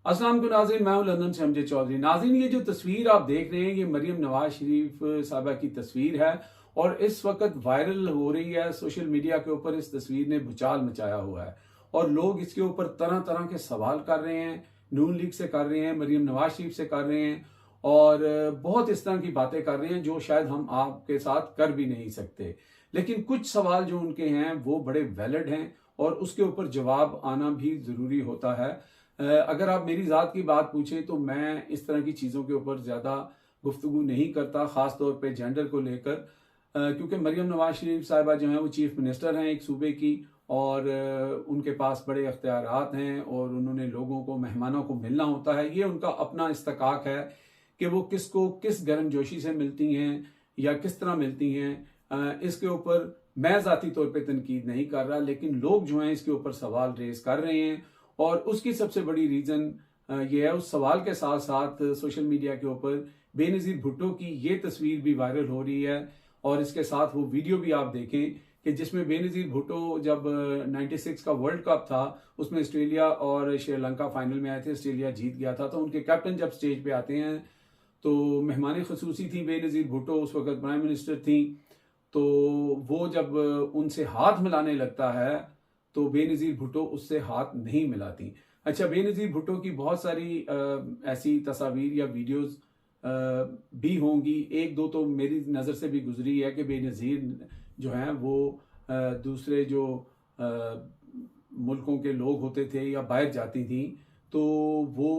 अस्सलाम वालेकुम नाज़रीन, मैं हूं लंदन से अमजद चौधरी। नाज़रीन, ये जो तस्वीर आप देख रहे हैं ये मरियम नवाज शरीफ साहबा की तस्वीर है और इस वक्त वायरल हो रही है सोशल मीडिया के ऊपर। इस तस्वीर ने भूचाल मचाया हुआ है और लोग इसके ऊपर तरह तरह के सवाल कर रहे हैं। नून लीग से कर रहे हैं, मरियम नवाज शरीफ से कर रहे हैं और बहुत इस तरह की बातें कर रहे हैं जो शायद हम आपके साथ कर भी नहीं सकते। लेकिन कुछ सवाल जो उनके हैं वो बड़े वैलिड हैं और उसके ऊपर जवाब आना भी ज़रूरी होता है। अगर आप मेरी ज़ात की बात पूछें तो मैं इस तरह की चीज़ों के ऊपर ज़्यादा गुफ्तगू नहीं करता, ख़ास तौर पे जेंडर को लेकर, क्योंकि मरियम नवाज शरीफ साहिबा जो हैं वो चीफ मिनिस्टर हैं एक सूबे की और उनके पास बड़े अख्तियारात हैं और उन्होंने लोगों को, मेहमानों को मिलना होता है। ये उनका अपना इस्तकाक है कि वो किसको किस गर्मजोशी से मिलती हैं या किस तरह मिलती हैं। इसके ऊपर मैं ज़ाती तौर पे तनकीद नहीं कर रहा, लेकिन लोग जो हैं इसके ऊपर सवाल रेज कर रहे हैं और उसकी सबसे बड़ी रीज़न ये है। उस सवाल के साथ साथ सोशल मीडिया के ऊपर बेनज़ीर भुट्टो की ये तस्वीर भी वायरल हो रही है और इसके साथ वो वीडियो भी आप देखें कि जिसमें बेनज़ीर भुट्टो जब 96 का वर्ल्ड कप था उसमें ऑस्ट्रेलिया और श्रीलंका फाइनल में आए थे, ऑस्ट्रेलिया जीत गया था, तो उनके कैप्टन जब स्टेज पे आते हैं तो मेहमान खसूसी थी बेनज़ीर भुट्टो, उस वक्त प्राइम मिनिस्टर थी। तो वो जब उनसे हाथ मिलाने लगता है तो बेनज़ीर भुट्टो उससे हाथ नहीं मिलाती। अच्छा, बेनज़ीर भुट्टो की बहुत सारी ऐसी तस्वीर या वीडियोस भी होंगी, एक दो तो मेरी नज़र से भी गुजरी है कि बेनज़ीर जो हैं वो दूसरे जो मुल्कों के लोग होते थे या बाहर जाती थी तो वो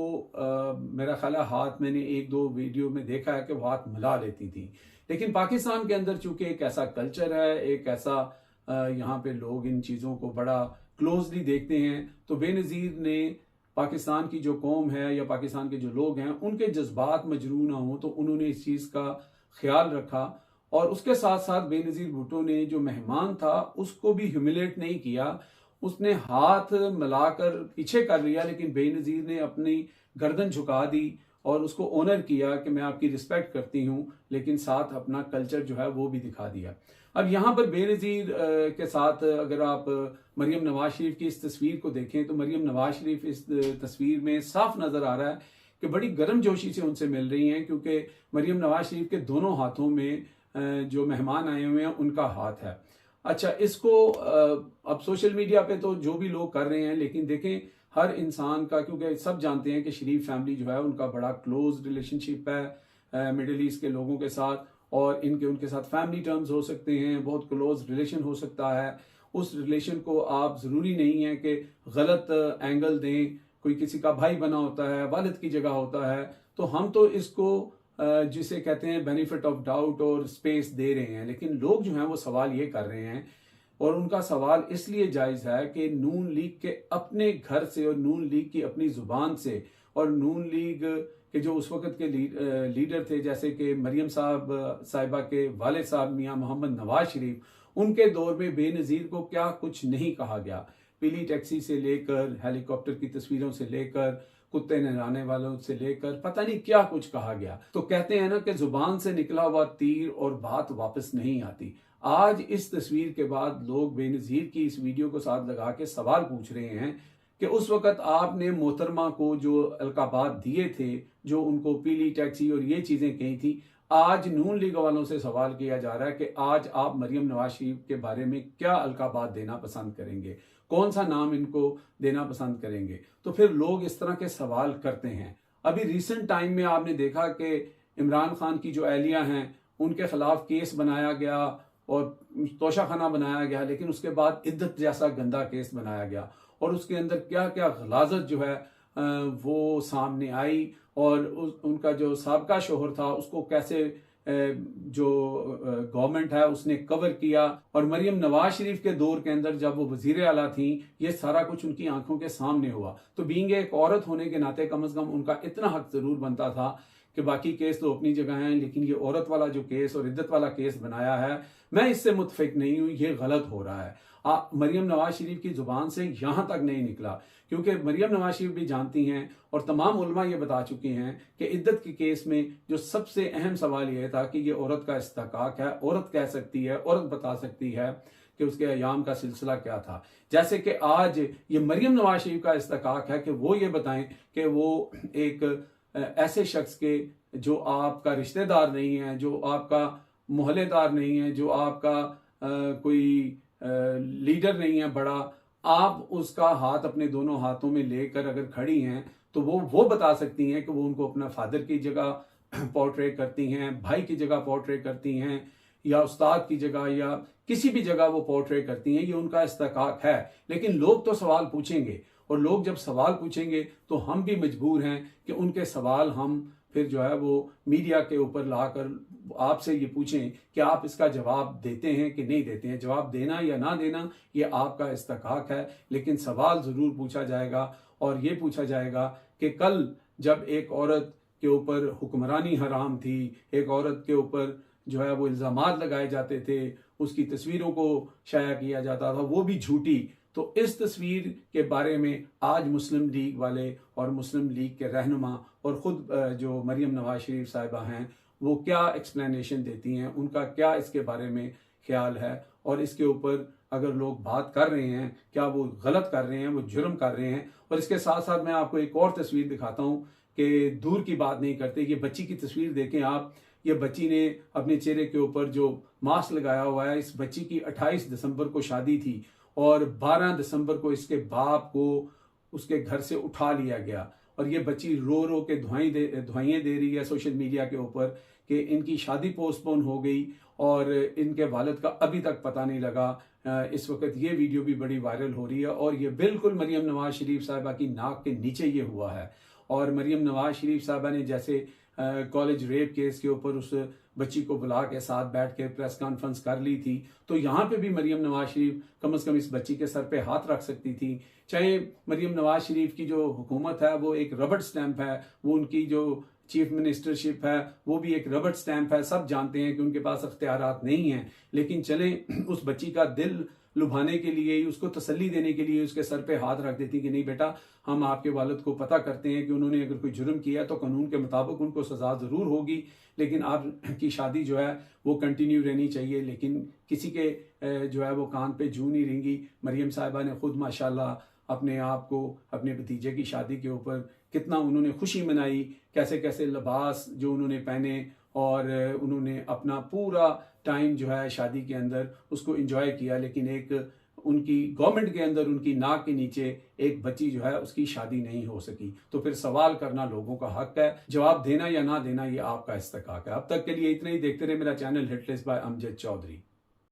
मेरा ख्याल है हाथ, मैंने एक दो वीडियो में देखा है कि वो हाथ मिला लेती थी। लेकिन पाकिस्तान के अंदर चूंकि एक ऐसा कल्चर है, एक ऐसा यहाँ पे लोग इन चीज़ों को बड़ा क्लोजली देखते हैं, तो बेनज़ीर ने पाकिस्तान की जो कौम है या पाकिस्तान के जो लोग हैं उनके जज्बात मजरू ना हो तो उन्होंने इस चीज़ का ख्याल रखा। और उसके साथ साथ बेनज़ीर भुट्टो ने जो मेहमान था उसको भी ह्यूमिलेट नहीं किया, उसने हाथ मिलाकर पीछे कर लिया, लेकिन बेनज़ीर ने अपनी गर्दन झुका दी और उसको ऑनर किया कि मैं आपकी रिस्पेक्ट करती हूँ, लेकिन साथ अपना कल्चर जो है वो भी दिखा दिया। अब यहाँ पर बेनज़ीर के साथ अगर आप मरियम नवाज शरीफ की इस तस्वीर को देखें तो मरियम नवाज शरीफ इस तस्वीर में साफ नज़र आ रहा है कि बड़ी गर्मजोशी से उनसे मिल रही हैं, क्योंकि मरियम नवाज शरीफ के दोनों हाथों में जो मेहमान आए हुए हैं उनका हाथ है। अच्छा, इसको अब सोशल मीडिया पे तो जो भी लोग कर रहे हैं, लेकिन देखें हर इंसान का, क्योंकि सब जानते हैं कि शरीफ फैमिली जो है उनका बड़ा क्लोज रिलेशनशिप है मिडिल ईस्ट के लोगों के साथ और इनके उनके साथ फैमिली टर्म्स हो सकते हैं, बहुत क्लोज रिलेशन हो सकता है। उस रिलेशन को आप ज़रूरी नहीं है कि गलत एंगल दें, कोई किसी का भाई बना होता है, वालिद की जगह होता है, तो हम तो इसको जिसे कहते हैं बेनिफिट ऑफ डाउट और स्पेस दे रहे हैं। लेकिन लोग जो हैं वो सवाल ये कर रहे हैं और उनका सवाल इसलिए जायज़ है कि नून लीग के अपने घर से और नून लीग की अपनी ज़ुबान से और नून लीग के जो उस वक्त के लीडर थे, जैसे कि मरियम साहिबा के वालिद साहब मियाँ मोहम्मद नवाज शरीफ, उनके दौर में बेनज़ीर को क्या कुछ नहीं कहा गया। पीली टैक्सी से लेकर हेलीकॉप्टर की तस्वीरों से लेकर कुत्ते नहलाने वालों से लेकर पता नहीं क्या कुछ कहा गया। तो कहते हैं ना कि जुबान से निकला हुआ तीर और बात वापस नहीं आती। आज इस तस्वीर के बाद लोग बेनज़ीर की इस वीडियो को साथ लगा के सवाल पूछ रहे हैं कि उस वक्त आपने मोहतरमा को जो अलकाबात दिए थे, जो उनको पीली टैक्सी और ये चीज़ें कही थी, आज नून लीग वालों से सवाल किया जा रहा है कि आज आप मरियम नवाज शरीफ के बारे में क्या अलकाबात देना पसंद करेंगे, कौन सा नाम इनको देना पसंद करेंगे। तो फिर लोग इस तरह के सवाल करते हैं। अभी रिसेंट टाइम में आपने देखा कि इमरान खान की जो एहलिया हैं उनके खिलाफ केस बनाया गया और तोशाखाना बनाया गया, लेकिन उसके बाद इद्दत जैसा गंदा केस बनाया गया और उसके अंदर क्या क्या गलाजत जो है वो सामने आई और उनका जो साबका शोहर था उसको कैसे जो गवर्नमेंट है उसने कवर किया। और मरियम नवाज शरीफ के दौर के अंदर जब वो वजीर आला थी, ये सारा कुछ उनकी आंखों के सामने हुआ। तो बीइंग एक औरत होने के नाते कम से कम उनका इतना हक जरूर बनता था कि बाकी केस तो अपनी जगह हैं, लेकिन ये औरत वाला जो केस और इद्दत वाला केस बनाया है, मैं इससे मुतफिक नहीं हूं, ये गलत हो रहा है। मरियम नवाज शरीफ की जुबान से यहां तक नहीं निकला, क्योंकि मरियम नवाज शरीफ भी जानती हैं और तमाम उलमा ये बता चुके हैं कि इद्दत के केस में जो सबसे अहम सवाल यह था कि ये औरत का इस्तेकाक है, औरत कह सकती है, औरत बता सकती है कि उसके अयाम का सिलसिला क्या था। जैसे कि आज ये मरियम नवाज शरीफ का इस्तकाक है कि वो ये बताएं कि वो एक ऐसे शख्स के जो आपका रिश्तेदार नहीं है, जो आपका मोहल्लेदार नहीं है, जो आपका कोई लीडर नहीं है बड़ा, आप उसका हाथ अपने दोनों हाथों में लेकर अगर खड़ी हैं तो वो बता सकती हैं कि वो उनको अपना फादर की जगह पोर्ट्रे करती हैं, भाई की जगह पोर्ट्रे करती हैं, या उस्ताद की जगह, या किसी भी जगह वो पोर्ट्रे करती हैं। ये उनका इस्तकाक है। लेकिन लोग तो सवाल पूछेंगे, और लोग जब सवाल पूछेंगे तो हम भी मजबूर हैं कि उनके सवाल हम फिर जो है वो मीडिया के ऊपर लाकर आपसे ये पूछें कि आप इसका जवाब देते हैं कि नहीं देते हैं। जवाब देना या ना देना ये आपका इस्तकाक है, लेकिन सवाल ज़रूर पूछा जाएगा। और ये पूछा जाएगा कि कल जब एक औरत के ऊपर हुक्मरानी हराम थी, एक औरत के ऊपर जो है वो इल्ज़ामात लगाए जाते थे, उसकी तस्वीरों को शाया किया जाता था, वो भी झूठी, तो इस तस्वीर के बारे में आज मुस्लिम लीग वाले और मुस्लिम लीग के रहनुमा और ख़ुद जो मरियम नवाज शरीफ साहिबा हैं वो क्या एक्सप्लेनेशन देती हैं, उनका क्या इसके बारे में ख्याल है, और इसके ऊपर अगर लोग बात कर रहे हैं क्या वो गलत कर रहे हैं, वो जुर्म कर रहे हैं। और इसके साथ साथ मैं आपको एक और तस्वीर दिखाता हूँ कि दूर की बात नहीं करते, ये बच्ची की तस्वीर देखें आप। ये बच्ची ने अपने चेहरे के ऊपर जो मास्क लगाया हुआ है, इस बच्ची की 28 दिसंबर को शादी थी और 12 दिसंबर को इसके बाप को उसके घर से उठा लिया गया, और ये बच्ची रो रो के दुआएं दे रही है सोशल मीडिया के ऊपर कि इनकी शादी पोस्टपोन हो गई और इनके वालिद का अभी तक पता नहीं लगा। इस वक्त ये वीडियो भी बड़ी वायरल हो रही है, और ये बिल्कुल मरियम नवाज शरीफ साहिबा की नाक के नीचे ये हुआ है। और मरियम नवाज शरीफ साहिबा ने जैसे कॉलेज रेप केस के ऊपर उस बच्ची को बुला के साथ बैठ के प्रेस कॉन्फ्रेंस कर ली थी, तो यहाँ पे भी मरियम नवाज शरीफ कम से कम इस बच्ची के सर पे हाथ रख सकती थी। चाहे मरियम नवाज शरीफ की जो हुकूमत है वो एक रबड़ स्टैंप है, वो उनकी जो चीफ मिनिस्टरशिप है वो भी एक रबड़ स्टैंप है। सब जानते हैं कि उनके पास अख्तियारात नहीं हैं, लेकिन चलें उस बच्ची का दिल लुभाने के लिए, उसको तसल्ली देने के लिए उसके सर पे हाथ रख देती कि नहीं बेटा, हम आपके वालिद को पता करते हैं कि उन्होंने अगर कोई जुर्म किया तो कानून के मुताबिक उनको सजा ज़रूर होगी, लेकिन आपकी शादी जो है वो कंटिन्यू रहनी चाहिए। लेकिन किसी के जो है वो कान पे जू नहीं रेंगी। मरियम साहिबा ने खुद माशाल्लाह अपने आप को अपने भतीजे की शादी के ऊपर कितना उन्होंने खुशी मनाई, कैसे कैसे लिबास जो उन्होंने पहने, और उन्होंने अपना पूरा टाइम जो है शादी के अंदर उसको एंजॉय किया। लेकिन एक उनकी गवर्नमेंट के अंदर उनकी नाक के नीचे एक बच्ची जो है उसकी शादी नहीं हो सकी। तो फिर सवाल करना लोगों का हक है, जवाब देना या ना देना ये आपका इस्तकाक है। अब तक के लिए इतना ही। देखते रहे मेरा channel Hitlist by Amjad Chaudhary.